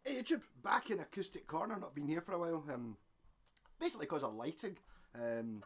Hey YouTube, back in acoustic corner, not been here for a while, basically because of lighting. The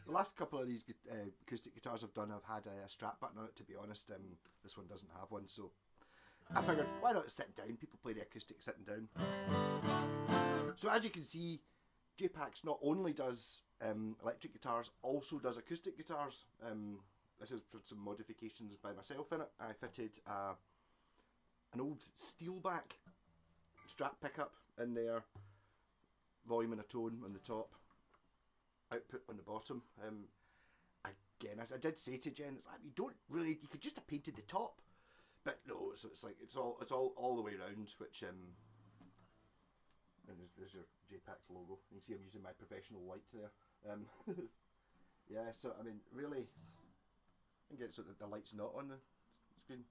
last couple of these acoustic guitars I've done, I've had a strap button on it, to be honest. This one doesn't have one, so I figured, why not sitting down? People play the acoustic sitting down. So as you can see, JPAX not only does electric guitars, also does acoustic guitars. This is some modifications by myself in it. I fitted an old steel back strap pickup in there, volume and a tone on the top, output on the bottom. Again, as I did say to Jen, it's like you could just have painted the top, but no. So it's like it's all the way around. Which and there's your JPAX logo. You can see I'm using my professional lights there. Yeah. So I mean, really, I can get it so that the light's not on the screen.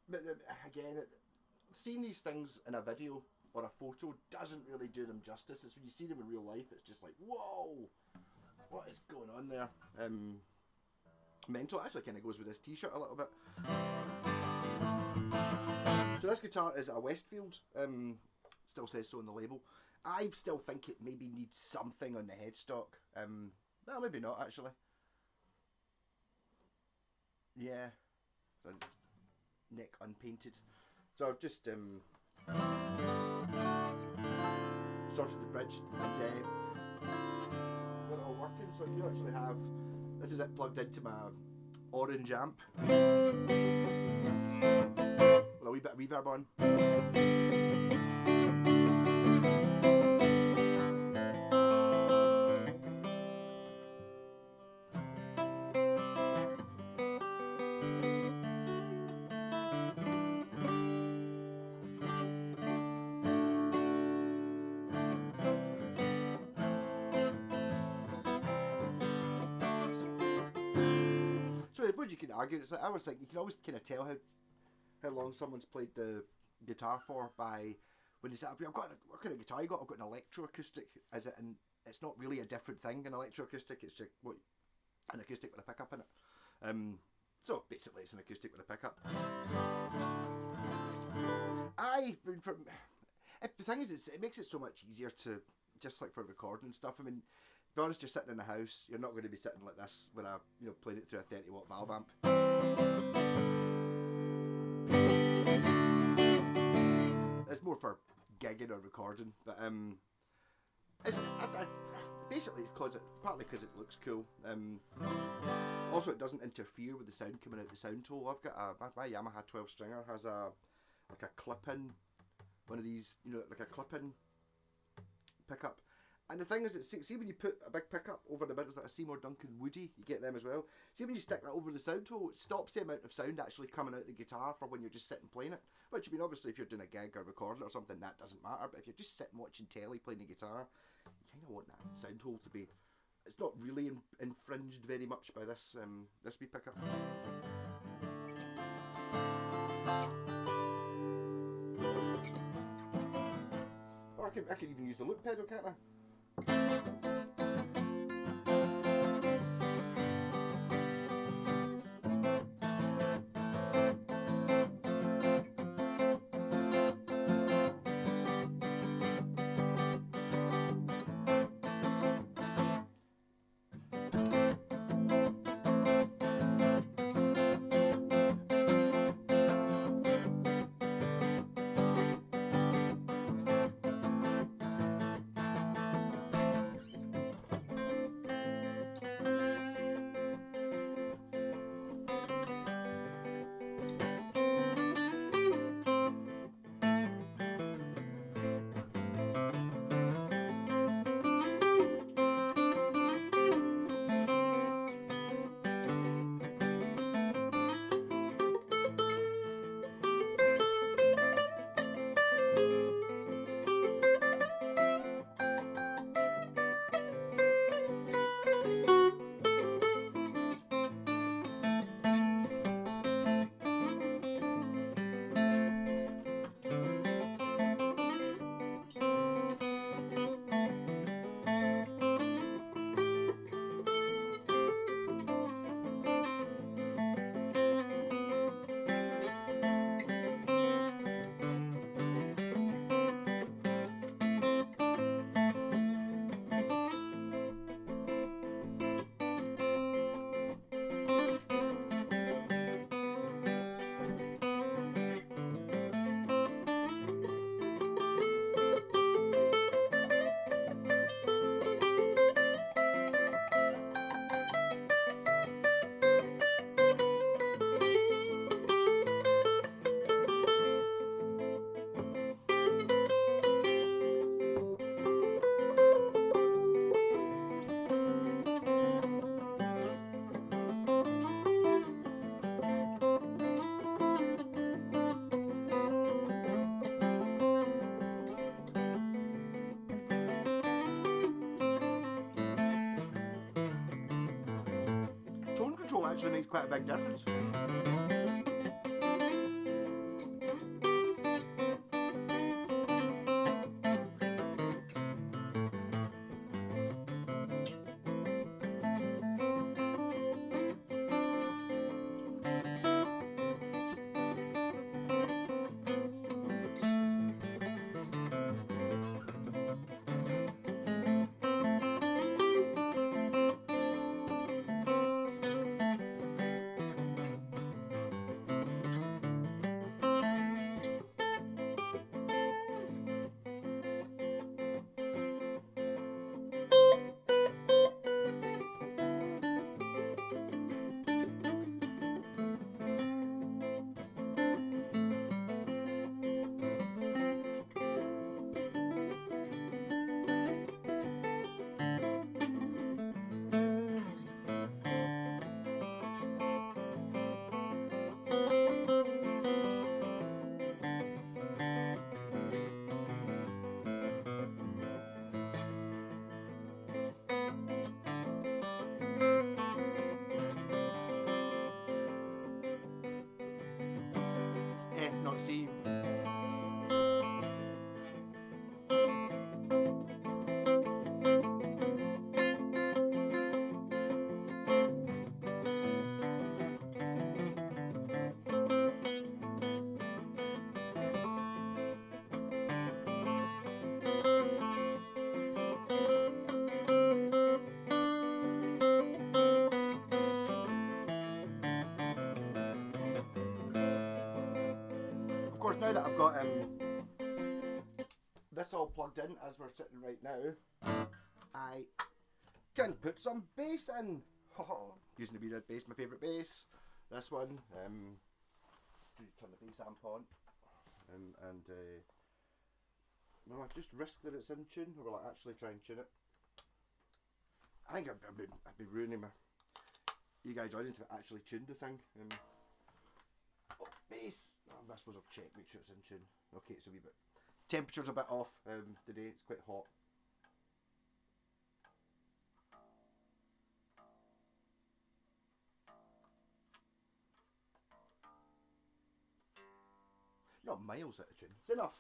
But again, seeing these things in a video or a photo doesn't really do them justice. It's when you see them in real life, it's just like, whoa, what is going on there? Mental. Actually kind of goes with this t-shirt a little bit. So this guitar is a Westfield, still says so on the label. I still think it maybe needs something on the headstock. No, maybe not actually. Yeah. So, neck unpainted. So I've just sorted the bridge and got it all working. So I do actually have, this is it plugged into my orange amp with a wee bit of reverb on. So I suppose you can argue, it's like, I was like, you can always kind of tell how long someone's played the guitar for by when they say, what kind of guitar you got? I've got an electroacoustic. Is it? And it's not really a different thing. An electroacoustic, it's just an acoustic with a pickup in it. So basically, it's an acoustic with a pickup. The thing is, it makes it so much easier to, just like for recording and stuff. I mean, to be honest, you're sitting in a house, you're not going to be sitting like this with a, playing it through a 30-watt valve amp. It's more for gigging or recording, but basically it's partly because it looks cool. Also, it doesn't interfere with the sound coming out the sound tool. I've got my Yamaha 12 stringer has like a clip-in, one of these, like a clip-in pickup. And the thing is, see when you put a big pickup over the middle, like a Seymour Duncan Woody, you get them as well. See when you stick that over the sound tool, it stops the amount of sound actually coming out the guitar for when you're just sitting playing it. Which, I mean, obviously if you're doing a gig or recording or something, that doesn't matter. But if you're just sitting watching telly playing the guitar, you kind of want that sound hole to be. It's not really infringed very much by this this wee pickup. Oh, I can even use the loop pedal, can't I? actually makes quite a big difference. F, not C. Of course, now that I've got this all plugged in as we're sitting right now, I can put some bass in. Using the B-Red bass, my favourite bass. This one. Turn the bass amp on, will I just risk that it's in tune, or will I actually try and tune it? I think I'd be ruining you guys' audience if I actually tuned the thing. Oh, bass. I suppose I'll check, make sure it's in tune. Okay, it's a wee bit. Temperature's a bit off today. It's quite hot. Not miles out of tune. It's enough.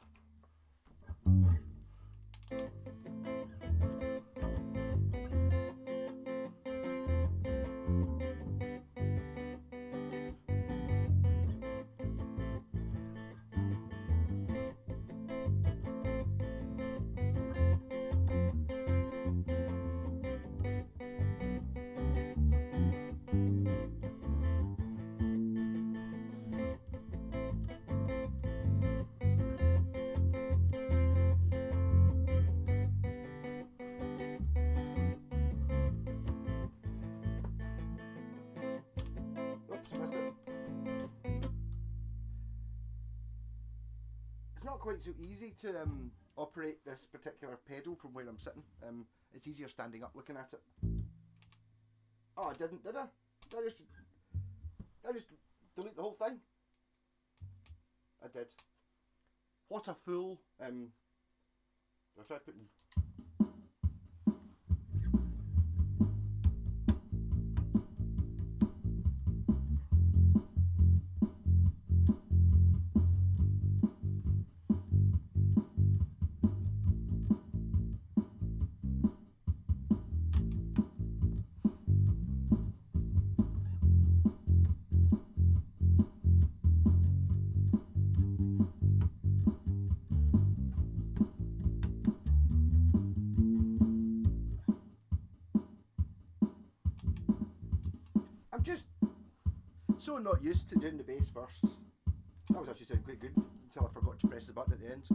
It's not quite so easy to operate this particular pedal from where I'm sitting. It's easier standing up looking at it. Oh, I didn't, did I? Did I just delete the whole thing? I did. What a fool. I'll try putting... I'm just so not used to doing the bass first. That was actually sounding quite good until I forgot to press the button at the end.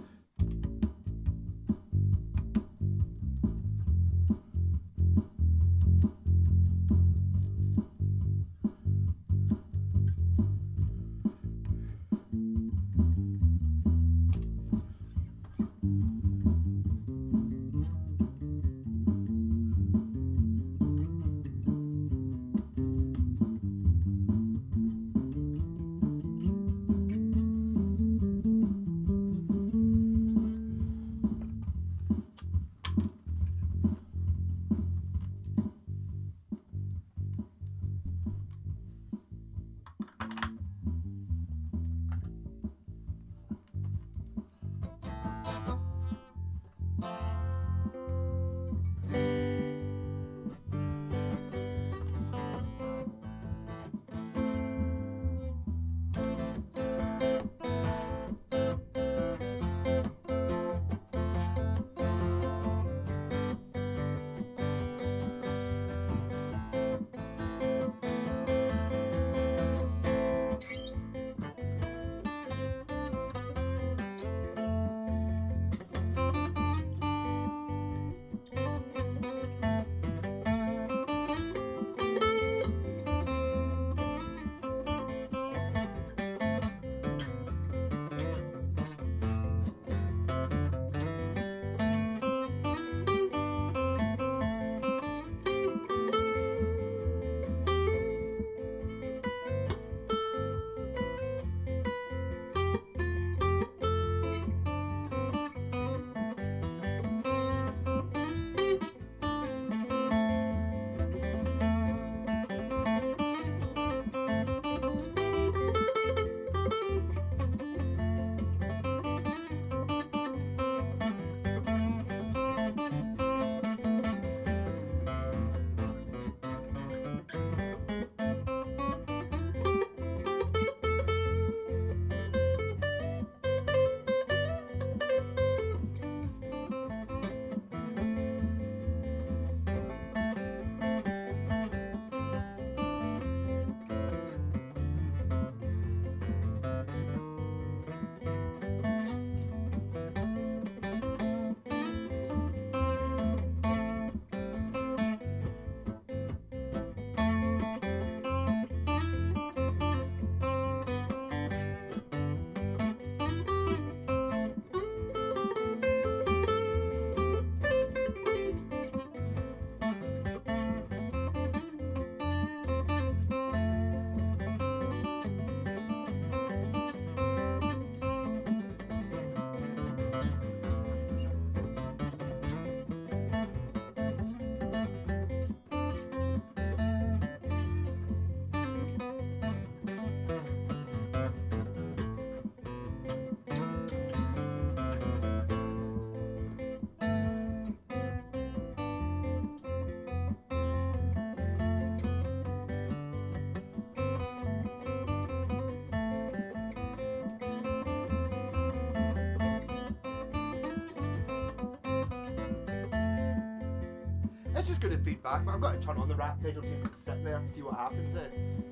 It's just going to feed back, but I've got to turn on the rat pedal so it's sitting there and see what happens.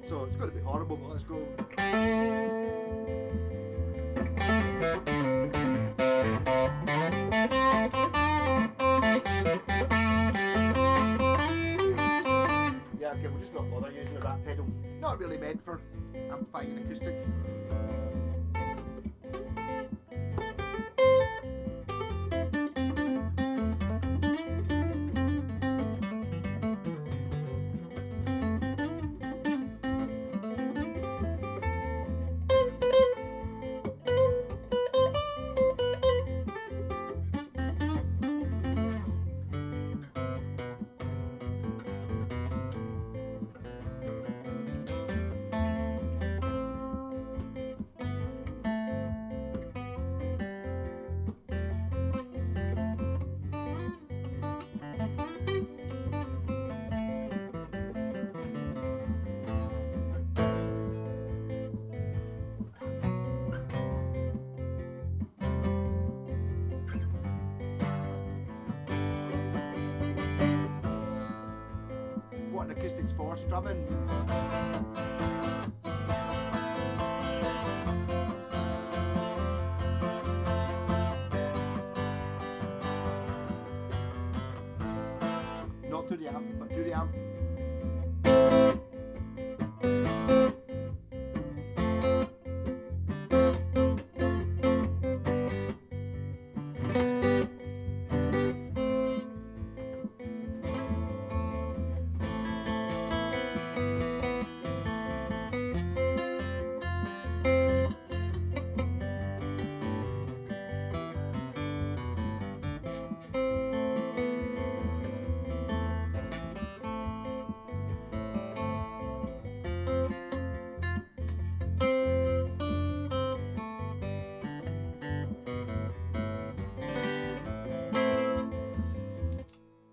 So it's going to be horrible, but let's go. Yeah, okay, we'll just not bother using the rat pedal. Not really meant for amplifying an acoustic. What an acoustic's for, strumming. Not through the amp, but through the amp.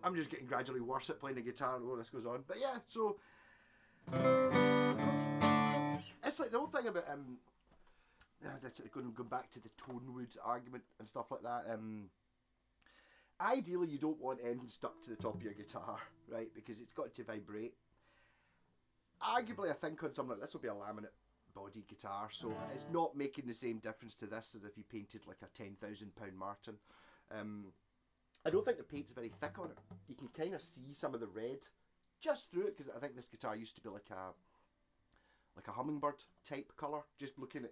I'm just getting gradually worse at playing the guitar the more this goes on. But yeah, so it's like the whole thing about going back to the tone woods argument and stuff like that. Ideally, you don't want anything stuck to the top of your guitar, right? Because it's got to vibrate. Arguably, I think on something like this will be a laminate body guitar, so it's not making the same difference to this as if you painted like a £10,000 Martin. I don't think the paint's very thick on it. You can kind of see some of the red just through it, because I think this guitar used to be like a hummingbird type colour. Just looking at,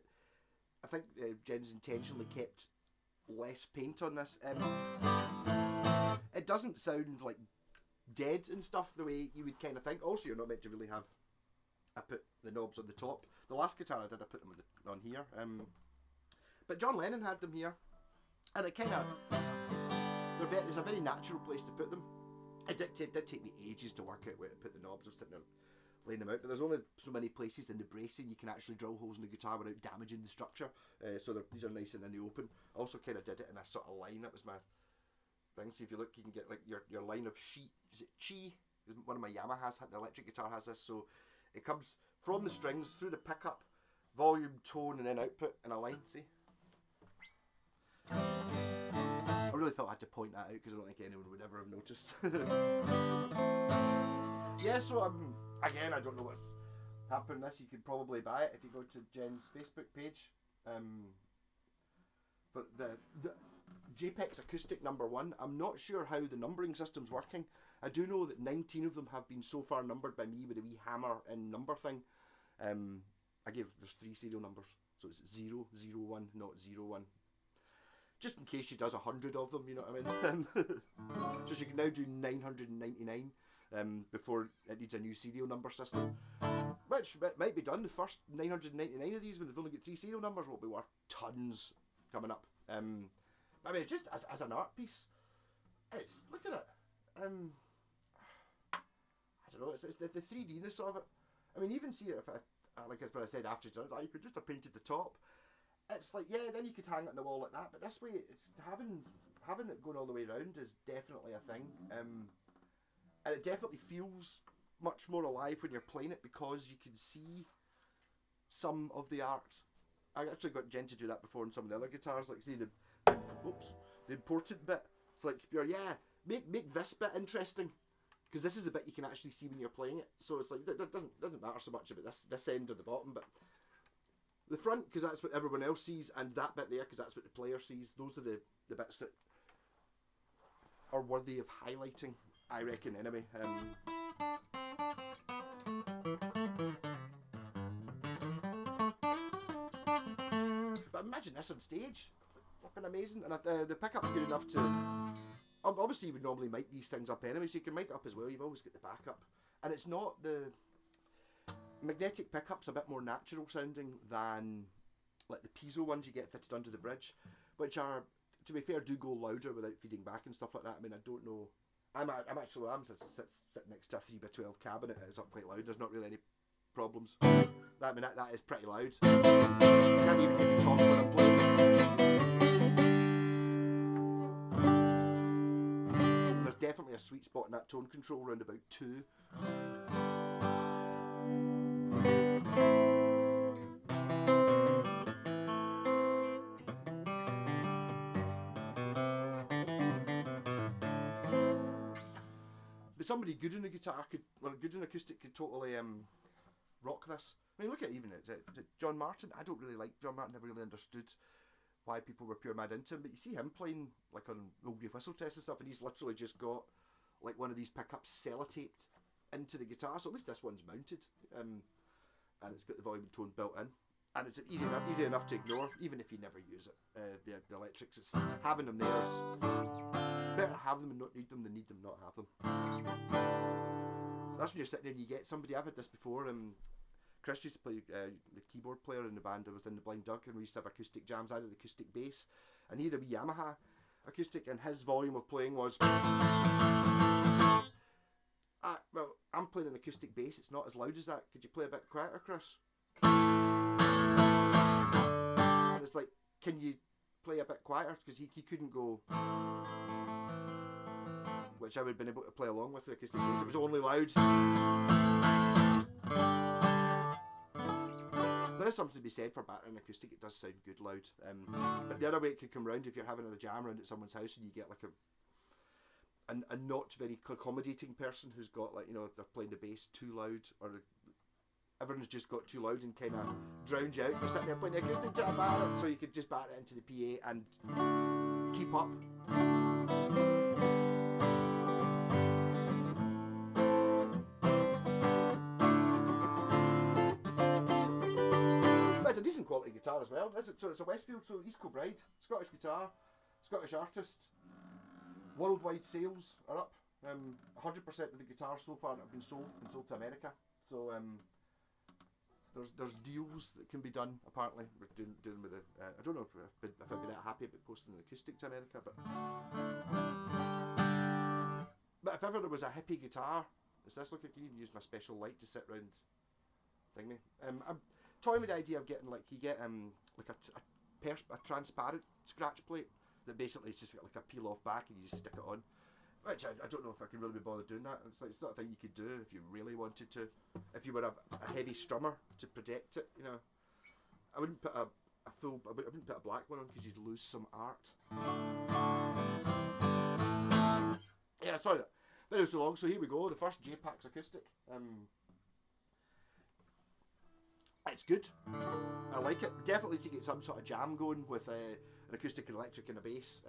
I think Jen's intentionally kept less paint on this. It doesn't sound like dead and stuff the way you would kind of think. Also, you're not meant to really have. I put the knobs on the top. The last guitar I did, I put them on here. But John Lennon had them here, and it kind of. There's a very natural place to put them. It did take me ages to work out where to put the knobs. I was sitting there laying them out, but there's only so many places in the bracing you can actually drill holes in the guitar without damaging the structure. So these are nice and in the open. I also kind of did it in a sort of line. That was my thing. See if you look, you can get like your line of sheet. Is it chi? One of my Yamahas, the electric guitar has this. So it comes from the strings through the pickup, volume, tone, and then output in a line. See. I really felt I had to point that out because I don't think anyone would ever have noticed. Yeah, so again, I don't know what's happened. This you could probably buy it if you go to Jen's Facebook page. But the JPAX acoustic #1, I'm not sure how the numbering system's working. I do know that 19 of them have been so far numbered by me with a wee hammer and number thing. There's 3 serial numbers, so it's 0, 0, 1, not 0, 1. Just in case she does 100 of them, you know what I mean? So she can now do 999 before it needs a new serial number system. Which might be done. The first 999 of these, when they've only got 3 serial numbers, will be worth tons coming up. I mean, it's just as an art piece. Look at it. I don't know, it's the 3D-ness of it. I mean, even see it if like what I said after, you could just have painted the top. It's like, yeah, then you could hang it on the wall like that, but this way, it's having it going all the way around is definitely a thing. And it definitely feels much more alive when you're playing it because you can see some of the art. I actually got Jen to do that before on some of the other guitars, like see the important bit. It's like, make this bit interesting. because this is the bit you can actually see when you're playing it. So it's like, it doesn't matter so much about this end or the bottom, but the front, because that's what everyone else sees, and that bit there, because that's what the player sees. Those are the bits that are worthy of highlighting, I reckon, anyway. But imagine this on stage. It's been amazing. And the pickup's good enough to... Obviously, you would normally mic these things up anyway, so you can mic it up as well. You've always got the backup. And it's not the... Magnetic pickup's a bit more natural sounding than like the piezo ones you get fitted under the bridge, which are, to be fair, do go louder without feeding back and stuff like that. I mean, I don't know. I'm sitting next to a 3x12 cabinet. It's up quite loud. There's not really any problems. That is pretty loud. I can't even hear me talk when I'm playing. There's definitely a sweet spot in that tone control around about 2. But somebody good on the guitar good on acoustic could totally rock this. I mean, look at even it. John Martin. I don't really like John Martin. Never really understood why people were pure mad into him. But you see him playing like on Old Grey Whistle Test and stuff, and he's literally just got like one of these pickups sellotaped into the guitar. So at least this one's mounted, and it's got the volume and tone built in, and it's easy enough to ignore, even if you never use it. The electrics, it's having them there is better have them and not need them than need them not have them. That's when you're sitting there and you get somebody. I've had this before. Chris used to play the keyboard player in the band I was in, the Blind Duck, and we used to have acoustic jams. I had an acoustic bass, and he had a wee Yamaha acoustic, and his volume of playing was... well, I'm playing an acoustic bass, it's not as loud as that. Could you play a bit quieter, Chris? And it's like, can you play a bit quieter? Because he couldn't go... which I would have been able to play along with the acoustic bass. It was only loud. There is something to be said for battering acoustic. It does sound good loud. But the other way it could come round, if you're having a jam around at someone's house and you get like a not very accommodating person who's got, like, you know, they're playing the bass too loud, or everyone's just got too loud and kind of drowns you out. You're sitting there playing the acoustic jam at it, so you could just batter it into the PA and keep up. It's a decent quality guitar as well. So it's a Westfield, so East Kilbride, Scottish guitar, Scottish artist. Worldwide sales are up. 100% of the guitars so far that have been sold to America. So there's deals that can be done. Apparently, we're doing with it. I don't know if I've been that happy about posting an acoustic to America, but if ever there was a hippie guitar, is this? Look, I can even use my special light to sit round thingy. I'm toying with the idea of getting, like, you get like a transparent scratch plate that basically is just got like a peel off back and you just stick it on. Which I don't know if I can really be bothered doing that. It's not a thing you could do if you really wanted to. If you were a heavy strummer to protect it, you know. I wouldn't put I wouldn't put a black one on because you'd lose some art. Yeah, sorry. That was so long. So here we go. The first JPAX acoustic. It's good. I like it. Definitely to get some sort of jam going with an acoustic and electric and a bass.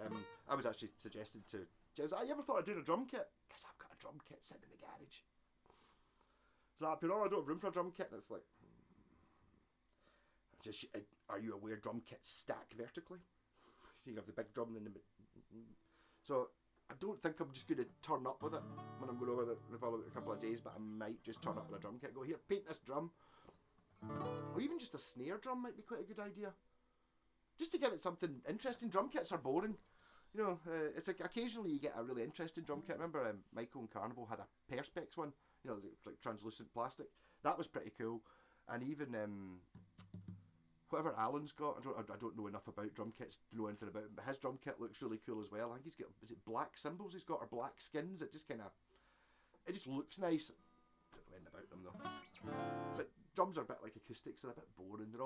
I was actually suggested to James, you ever thought of doing a drum kit? Because I've got a drum kit sitting in the garage. So I don't have room for a drum kit, and it's like, are you aware drum kits stack vertically? You have the big drum in the so I don't think I'm just going to turn up with it when I'm going over it in a couple of days, but I might just turn up with a drum kit. Go, here, paint this drum. Or even just a snare drum might be quite a good idea. Just to give it something interesting. Drum kits are boring. You know, it's like occasionally you get a really interesting drum kit. I remember Michael and Carnival had a Perspex one. You know, like translucent plastic. That was pretty cool. And even whatever Alan's got, I don't know enough about drum kits to know anything about him, but his drum kit looks really cool as well. I think he's got, is it black cymbals he's got, or black skins? It just looks nice. I don't know anything about them though. But drums are a bit like acoustics. They're a bit boring. They're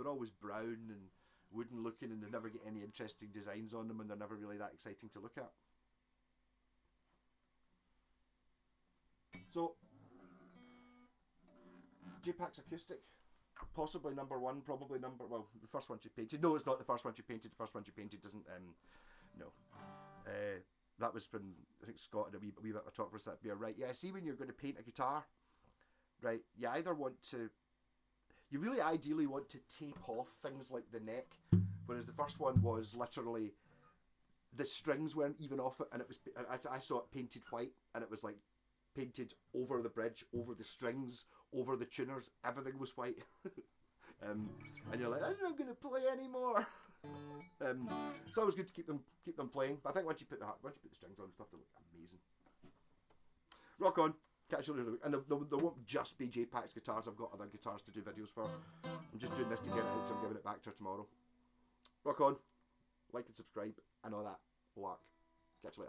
always brown and wooden looking, and they never get any interesting designs on them, and they're never really that exciting to look at. So, JPAX acoustic, possibly number one, probably well, the first one she painted. No, it's not the first one she painted. The first one she painted doesn't, no. That was when, I think Scott had a wee bit of a talk with that beer, right? Yeah, see, when you're going to paint a guitar, right, you either want to, you really ideally want to tape off things like the neck, whereas the first one was literally, the strings weren't even off it, and it was, I saw it painted white, and it was like painted over the bridge, over the strings, over the tuners, everything was white. And you're like, that's not going to play anymore. It's always good to keep them playing, but I think once you put the strings on and stuff, they look amazing. Rock on. Catch you later. And there won't just be JPAX guitars. I've got other guitars to do videos for. I'm just doing this to get it out, so I'm giving it back to her tomorrow. Rock on. Like and subscribe and all that lark.